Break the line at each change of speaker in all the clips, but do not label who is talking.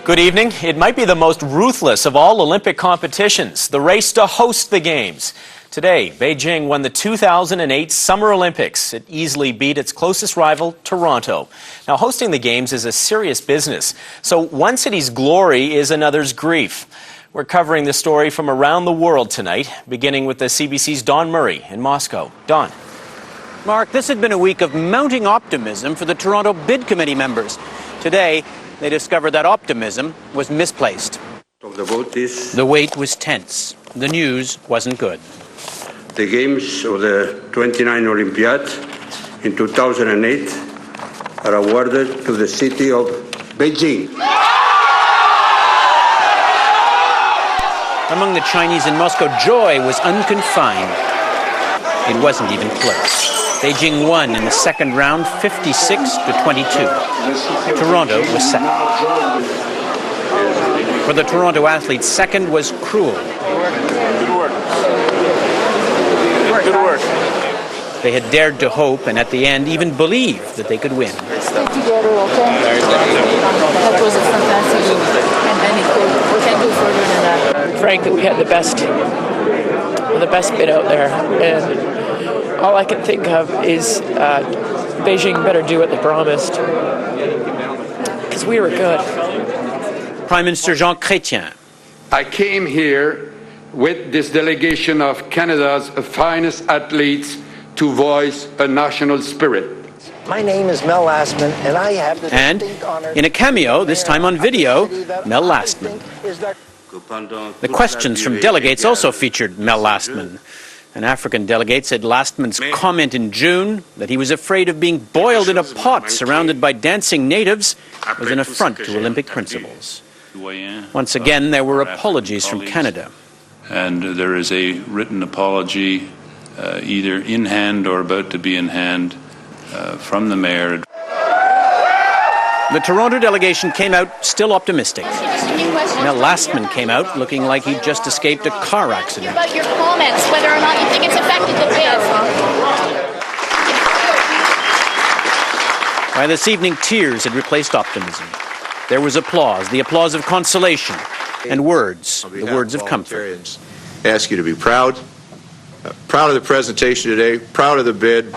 Good evening. It might be the most ruthless of all Olympic competitions, the race to host the Games. Today, Beijing won the 2008 Summer Olympics. It easily beat its closest rival, Toronto. Now, hosting the Games is a serious business, so one city's glory is another's grief. We're covering the story from around the world tonight, beginning with the CBC's Don Murray in Moscow. Don.
Mark, this had been a week of mounting optimism for the Toronto bid committee members. Today, they discovered that optimism was misplaced. The wait was tense. The news wasn't good.
The Games of the 29th Olympiad in 2008 are awarded to the city of Beijing.
Among the Chinese in Moscow, joy was unconfined. It wasn't even close. Beijing won in the second round, 56-22. Toronto was second. For the Toronto athletes, second was cruel.
Good work.
They had dared to hope and at the end even believe that they could win.
That was a fantastic and we can't go further than that.
Frankly, we had the best bid out there, and all I can think of is Beijing better do what they promised, because we were good.
Prime Minister Jean Chrétien.
I came here with this delegation of Canada's finest athletes to voice a national spirit.
My name is Mel Lastman, and I have the distinct honor...
And in a cameo, this time on video, Mel Lastman. The questions from delegates also featured Mel Lastman. An African delegate said Lastman's comment in June that he was afraid of being boiled in a pot surrounded by dancing natives was an affront to Olympic principles. Once again, there were apologies from Canada.
And there is a written apology either in hand or about to be in hand from the mayor.
The Toronto delegation came out still optimistic. Mel Lastman came out looking like he'd just escaped a car accident.
About your comments, whether or not you think it's affected the bid.
By this evening, tears had replaced optimism. There was applause, the applause of consolation, and words, the words of comfort.
I ask you to be proud of the presentation today, proud of the bid.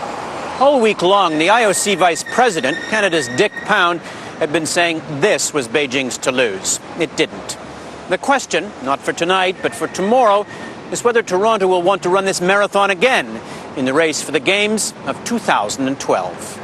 All week long, the IOC Vice President, Canada's Dick Pound, had been saying this was Beijing's to lose. It didn't. The question, not for tonight, but for tomorrow, is whether Toronto will want to run this marathon again in the race for the Games of 2012.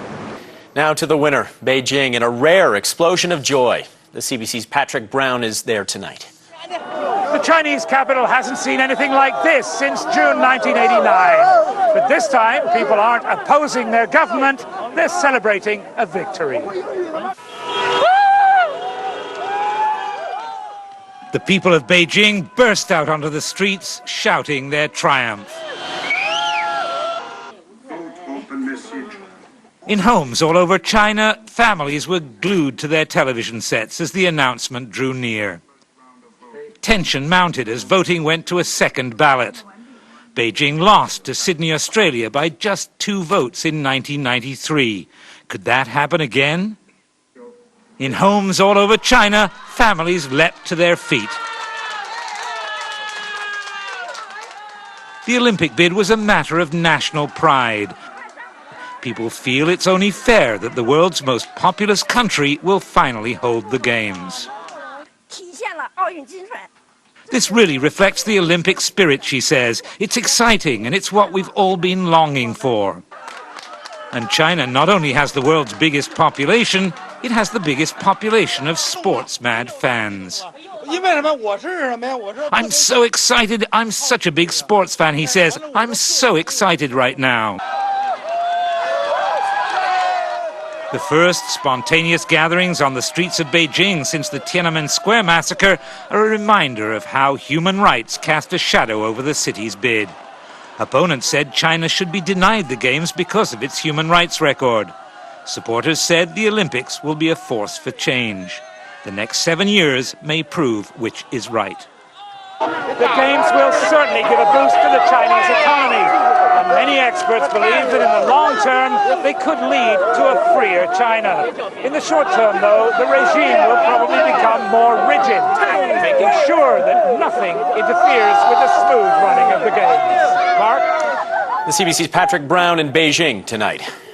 Now to the winner, Beijing, in a rare explosion of joy. The CBC's Patrick Brown is there tonight.
The Chinese capital hasn't seen anything like this since June 1989. But this time, people aren't opposing their government, they're celebrating a victory. The people of Beijing burst out onto the streets, shouting their triumph. In homes all over China, families were glued to their television sets as the announcement drew near. Tension mounted as voting went to a second ballot. Beijing lost to Sydney, Australia by just 2 votes in 1993. Could that happen again? In homes all over China, families leapt to their feet. The Olympic bid was a matter of national pride. People feel it's only fair that the world's most populous country will finally hold the Games. This really reflects the Olympic spirit, she says. It's exciting and it's what we've all been longing for. And China not only has the world's biggest population, it has the biggest population of sports-mad fans. I'm so excited. I'm such a big sports fan, he says. I'm so excited right now. The first spontaneous gatherings on the streets of Beijing since the Tiananmen Square massacre are a reminder of how human rights cast a shadow over the city's bid. Opponents said China should be denied the Games because of its human rights record. Supporters said the Olympics will be a force for change. The next 7 years may prove which is right. The Games will certainly give a boost to the Chinese economy. And many experts believe that in the long term, they could lead to a freer China. In the short term, though, the regime will probably become more
nothing interferes with the smooth running of the games. Mark?
The CBC's Patrick Brown in Beijing tonight.